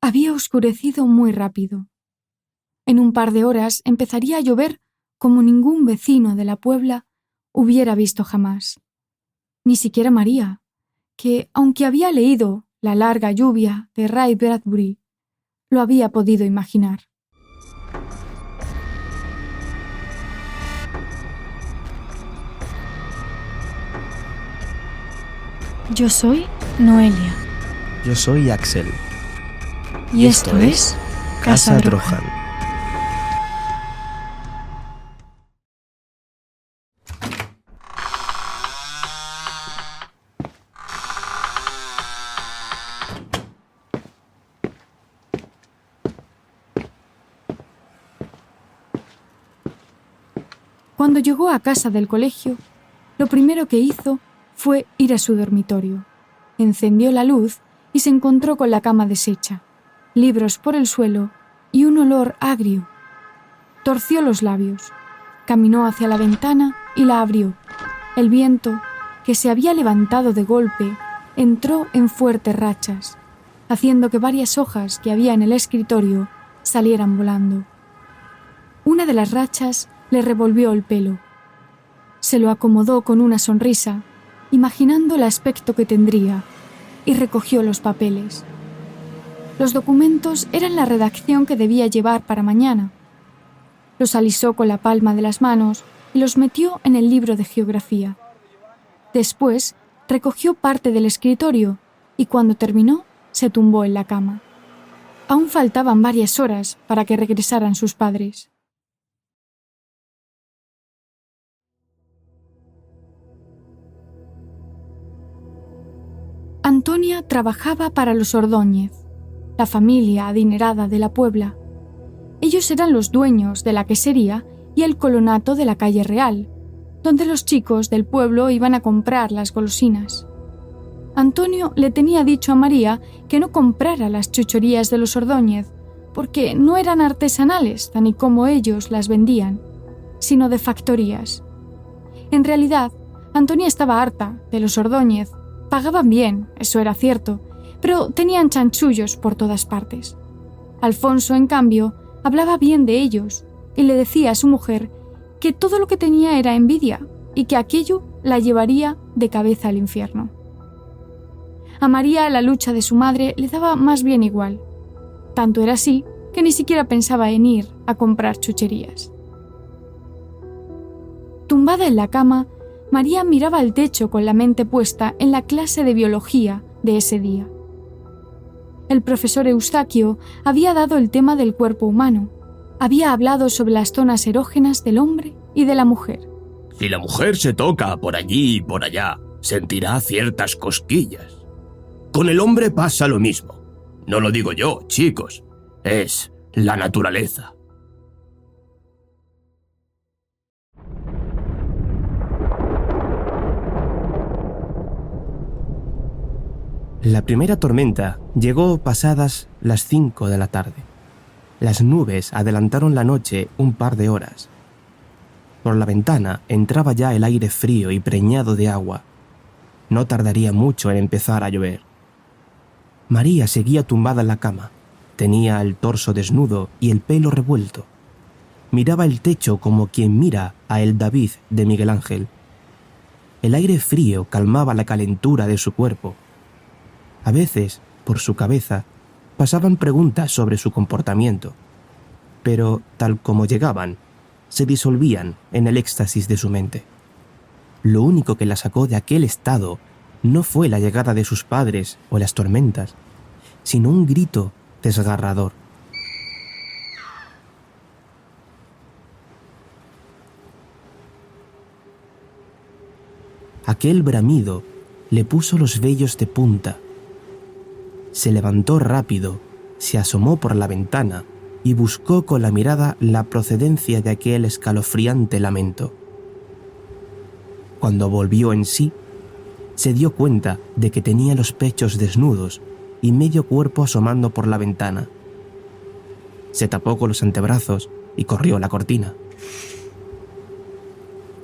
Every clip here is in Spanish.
Había oscurecido muy rápido. En un par de horas empezaría a llover como ningún vecino de la Puebla hubiera visto jamás. Ni siquiera María, que, aunque había leído La larga lluvia de Ray Bradbury, lo había podido imaginar. Yo soy Noelia. Yo soy Axel. Y esto es Casa Drohan. Cuando llegó a casa del colegio, lo primero que hizo fue ir a su dormitorio. Encendió la luz y se encontró con la cama deshecha, libros por el suelo y un olor agrio. Torció los labios, caminó hacia la ventana y la abrió. El viento, que se había levantado de golpe, entró en fuertes rachas, haciendo que varias hojas que había en el escritorio salieran volando. Una de las rachas le revolvió el pelo. Se lo acomodó con una sonrisa, imaginando el aspecto que tendría, y recogió los papeles. Los documentos eran la redacción que debía llevar para mañana. Los alisó con la palma de las manos y los metió en el libro de geografía. Después recogió parte del escritorio y cuando terminó se tumbó en la cama. Aún faltaban varias horas para que regresaran sus padres. Antonia trabajaba para los Ordóñez, la familia adinerada de la Puebla. Ellos eran los dueños de la quesería y el colonato de la calle Real, donde los chicos del pueblo iban a comprar las golosinas. Antonio le tenía dicho a María que no comprara las chucherías de los Ordóñez, porque no eran artesanales, tan y como ellos las vendían, sino de factorías. En realidad, Antonia estaba harta de los Ordóñez. Pagaban bien, eso era cierto, pero tenían chanchullos por todas partes. Alfonso, en cambio, hablaba bien de ellos y le decía a su mujer que todo lo que tenía era envidia y que aquello la llevaría de cabeza al infierno. A María la lucha de su madre le daba más bien igual. Tanto era así que ni siquiera pensaba en ir a comprar chucherías. Tumbada en la cama, María miraba al techo con la mente puesta en la clase de biología de ese día. El profesor Eustaquio había dado el tema del cuerpo humano. Había hablado sobre las zonas erógenas del hombre y de la mujer. Si la mujer se toca por allí y por allá, sentirá ciertas cosquillas. Con el hombre pasa lo mismo. No lo digo yo, chicos. Es la naturaleza. La primera tormenta llegó pasadas las 5 de la tarde. Las nubes adelantaron la noche un par de horas. Por la ventana entraba ya el aire frío y preñado de agua. No tardaría mucho en empezar a llover. María seguía tumbada en la cama. Tenía el torso desnudo y el pelo revuelto. Miraba el techo como quien mira a el David de Miguel Ángel. El aire frío calmaba la calentura de su cuerpo. A veces, por su cabeza, pasaban preguntas sobre su comportamiento, pero, tal como llegaban, se disolvían en el éxtasis de su mente. Lo único que la sacó de aquel estado no fue la llegada de sus padres o las tormentas, sino un grito desgarrador. Aquel bramido le puso los vellos de punta. Se levantó rápido, se asomó por la ventana y buscó con la mirada la procedencia de aquel escalofriante lamento. Cuando volvió en sí, se dio cuenta de que tenía los pechos desnudos y medio cuerpo asomando por la ventana. Se tapó con los antebrazos y corrió la cortina.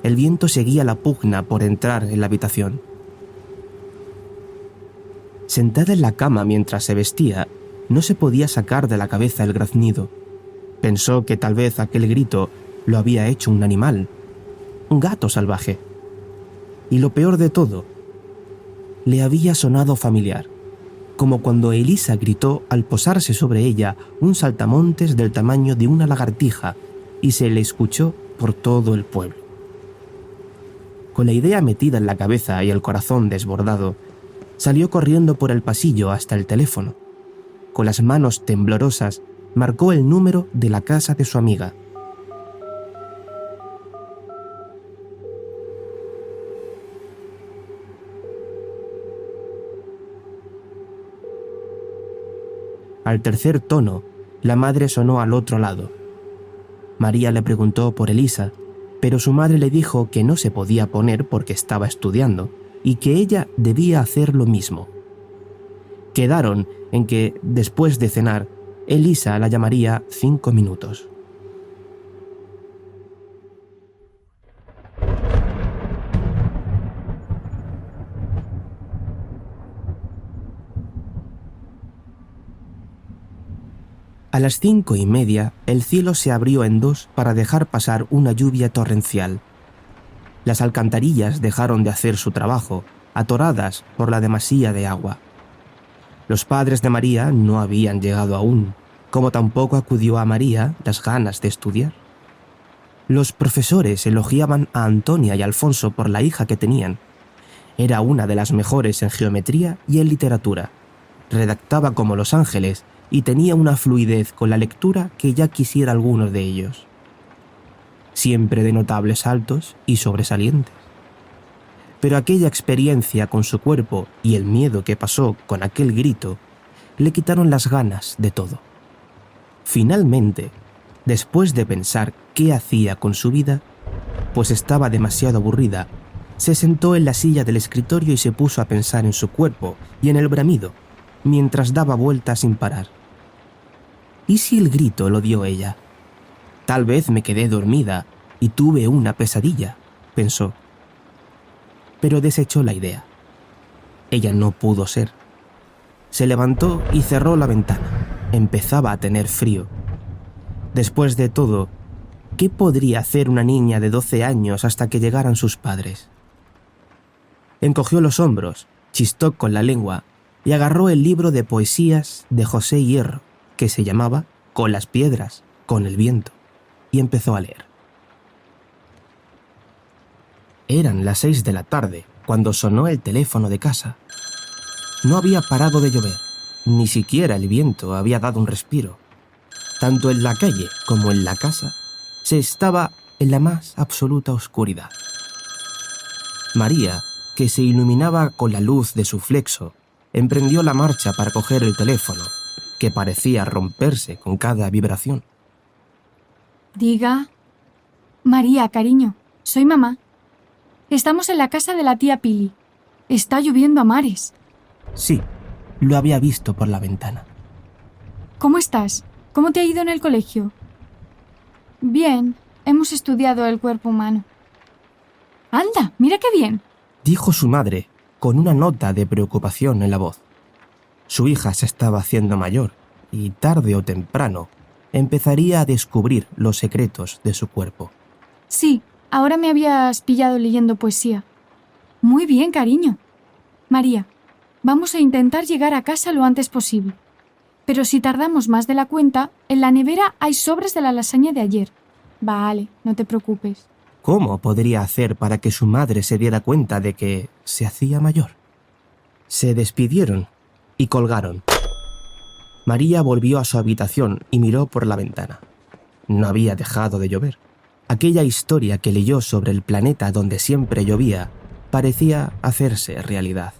El viento seguía la pugna por entrar en la habitación. Sentada en la cama mientras se vestía, no se podía sacar de la cabeza el graznido. Pensó que tal vez aquel grito lo había hecho un animal, un gato salvaje. Y lo peor de todo, le había sonado familiar, como cuando Elisa gritó al posarse sobre ella un saltamontes del tamaño de una lagartija y se le escuchó por todo el pueblo. Con la idea metida en la cabeza y el corazón desbordado, salió corriendo por el pasillo hasta el teléfono. Con las manos temblorosas, marcó el número de la casa de su amiga. Al tercer tono, la madre sonó al otro lado. María le preguntó por Elisa, pero su madre le dijo que no se podía poner porque estaba estudiando y que ella debía hacer lo mismo. Quedaron en que, después de cenar, Elisa la llamaría 5 minutos. A las 5:30, el cielo se abrió en dos para dejar pasar una lluvia torrencial. Las alcantarillas dejaron de hacer su trabajo, atoradas por la demasía de agua. Los padres de María no habían llegado aún, como tampoco acudió a María las ganas de estudiar. Los profesores elogiaban a Antonia y Alfonso por la hija que tenían. Era una de las mejores en geometría y en literatura. Redactaba como los ángeles y tenía una fluidez con la lectura que ya quisiera alguno de ellos. Siempre de notables saltos y sobresalientes. Pero aquella experiencia con su cuerpo y el miedo que pasó con aquel grito le quitaron las ganas de todo. Finalmente, después de pensar qué hacía con su vida, pues estaba demasiado aburrida, se sentó en la silla del escritorio y se puso a pensar en su cuerpo y en el bramido, mientras daba vueltas sin parar. ¿Y si el grito lo dio ella? Tal vez me quedé dormida y tuve una pesadilla, pensó. Pero desechó la idea. Ella no pudo ser. Se levantó y cerró la ventana. Empezaba a tener frío. Después de todo, ¿qué podría hacer una niña de 12 años hasta que llegaran sus padres? Encogió los hombros, chistó con la lengua y agarró el libro de poesías de José Hierro, que se llamaba Con las piedras, con el viento, y empezó a leer. Eran las 6 de la tarde cuando sonó el teléfono de casa. No había parado de llover, ni siquiera el viento había dado un respiro. Tanto en la calle como en la casa se estaba en la más absoluta oscuridad. María, que se iluminaba con la luz de su flexo, emprendió la marcha para coger el teléfono, que parecía romperse con cada vibración. Diga. María, cariño, soy mamá. Estamos en la casa de la tía Pili. Está lloviendo a mares. Sí, lo había visto por la ventana. ¿Cómo estás? ¿Cómo te ha ido en el colegio? Bien, hemos estudiado el cuerpo humano. ¡Anda, mira qué bien!, dijo su madre, con una nota de preocupación en la voz. Su hija se estaba haciendo mayor y tarde o temprano empezaría a descubrir los secretos de su cuerpo. Sí, ahora me habías pillado leyendo poesía. Muy bien, cariño. María, vamos a intentar llegar a casa lo antes posible. Pero si tardamos más de la cuenta, en la nevera hay sobres de la lasaña de ayer. Vale, no te preocupes. ¿Cómo podría hacer para que su madre se diera cuenta de que se hacía mayor? Se despidieron y colgaron. María volvió a su habitación y miró por la ventana. No había dejado de llover. Aquella historia que leyó sobre el planeta donde siempre llovía parecía hacerse realidad.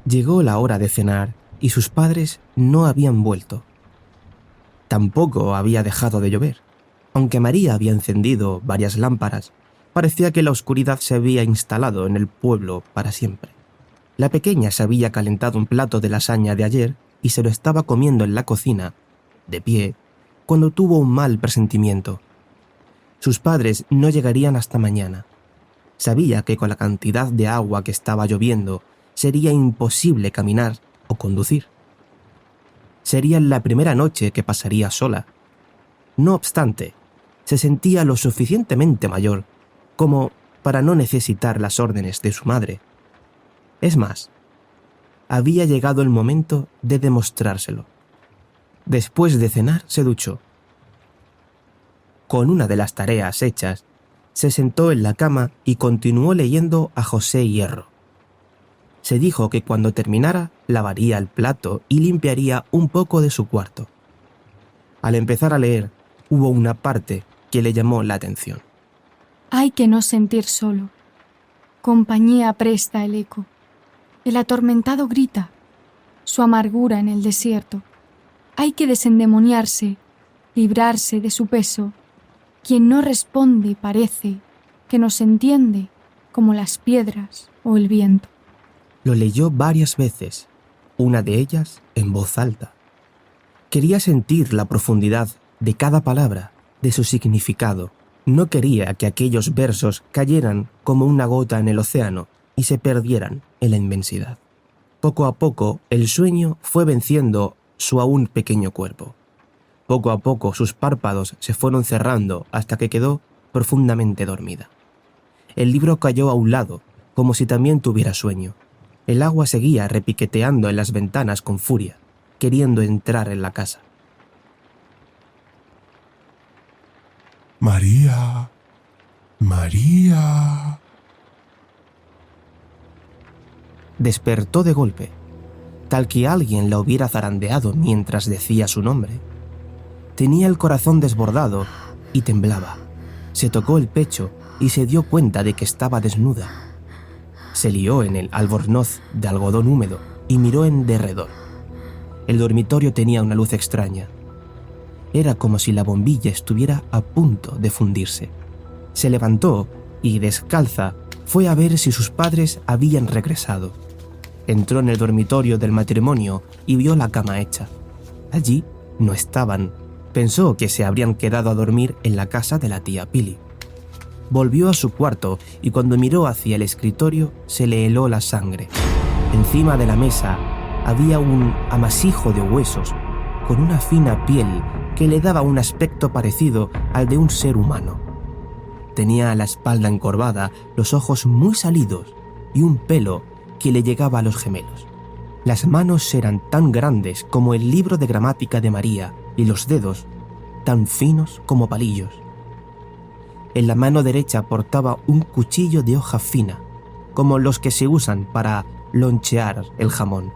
Llegó la hora de cenar y sus padres no habían vuelto. Tampoco había dejado de llover. Aunque María había encendido varias lámparas, parecía que la oscuridad se había instalado en el pueblo para siempre. La pequeña se había calentado un plato de lasaña de ayer y se lo estaba comiendo en la cocina, de pie, cuando tuvo un mal presentimiento. Sus padres no llegarían hasta mañana. Sabía que con la cantidad de agua que estaba lloviendo sería imposible caminar o conducir. Sería la primera noche que pasaría sola. No obstante, se sentía lo suficientemente mayor como para no necesitar las órdenes de su madre. Es más, había llegado el momento de demostrárselo. Después de cenar, se duchó. Con una de las tareas hechas, se sentó en la cama y continuó leyendo a José Hierro. Se dijo que cuando terminara, lavaría el plato y limpiaría un poco de su cuarto. Al empezar a leer, hubo una parte que le llamó la atención. Hay que no sentir solo. Compañía presta el eco. El atormentado grita, su amargura en el desierto. Hay que desendemoniarse, librarse de su peso. Quien no responde parece que nos entiende como las piedras o el viento. Lo leyó varias veces, una de ellas en voz alta. Quería sentir la profundidad de cada palabra, de su significado. No quería que aquellos versos cayeran como una gota en el océano y se perdieran en la inmensidad. Poco a poco, el sueño fue venciendo su aún pequeño cuerpo. Poco a poco sus párpados se fueron cerrando hasta que quedó profundamente dormida. El libro cayó a un lado, como si también tuviera sueño. El agua seguía repiqueteando en las ventanas con furia, queriendo entrar en la casa. María, María. Despertó de golpe, tal que alguien la hubiera zarandeado mientras decía su nombre. Tenía el corazón desbordado y temblaba. Se tocó el pecho y se dio cuenta de que estaba desnuda. Se lió en el albornoz de algodón húmedo y miró en derredor. El dormitorio tenía una luz extraña. Era como si la bombilla estuviera a punto de fundirse. Se levantó y, descalza, fue a ver si sus padres habían regresado. Entró en el dormitorio del matrimonio y vio la cama hecha. Allí no estaban. Pensó que se habrían quedado a dormir en la casa de la tía Pili. Volvió a su cuarto y cuando miró hacia el escritorio se le heló la sangre. Encima de la mesa había un amasijo de huesos con una fina piel que le daba un aspecto parecido al de un ser humano. Tenía la espalda encorvada, los ojos muy salidos y un pelo que le llegaba a los gemelos. Las manos eran tan grandes como el libro de gramática de María y los dedos tan finos como palillos. En la mano derecha portaba un cuchillo de hoja fina, como los que se usan para lonchear el jamón.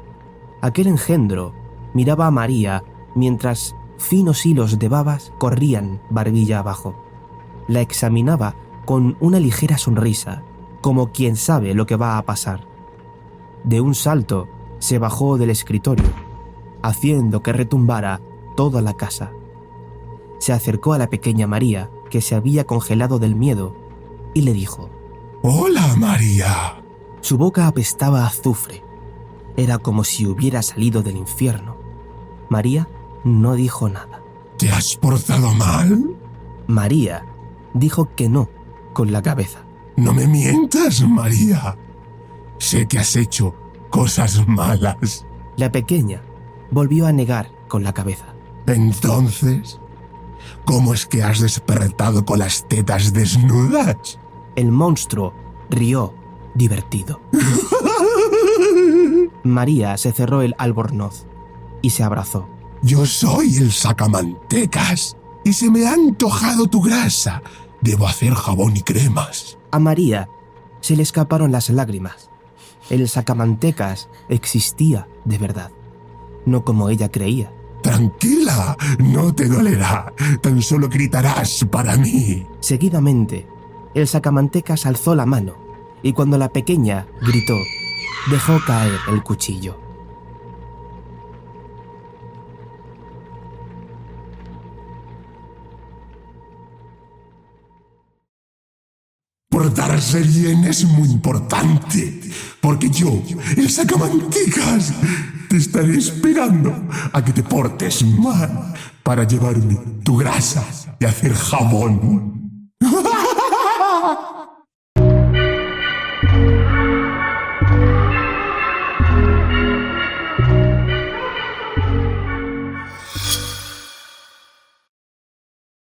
Aquel engendro miraba a María mientras finos hilos de babas corrían barbilla abajo. La examinaba con una ligera sonrisa, como quien sabe lo que va a pasar. De un salto se bajó del escritorio, haciendo que retumbara toda la casa. Se acercó a la pequeña María, que se había congelado del miedo, y le dijo: ¡Hola, María! Su boca apestaba a azufre. Era como si hubiera salido del infierno. María no dijo nada. ¿Te has portado mal? María dijo que no, con la cabeza. No me mientas, María. Sé que has hecho cosas malas. La pequeña volvió a negar con la cabeza. Entonces, ¿cómo es que has despertado con las tetas desnudas? El monstruo rió, divertido. María se cerró el albornoz y se abrazó. Yo soy el sacamantecas y se me ha antojado tu grasa. Debo hacer jabón y cremas. A María se le escaparon las lágrimas. El sacamantecas existía de verdad, no como ella creía. Tranquila, no te dolerá. Tan solo gritarás para mí. Seguidamente, el sacamantecas alzó la mano y cuando la pequeña gritó, dejó caer el cuchillo. Portarse bien es muy importante, porque yo, el sacamantecas, te estaré esperando a que te portes mal para llevarme tu grasa y hacer jabón.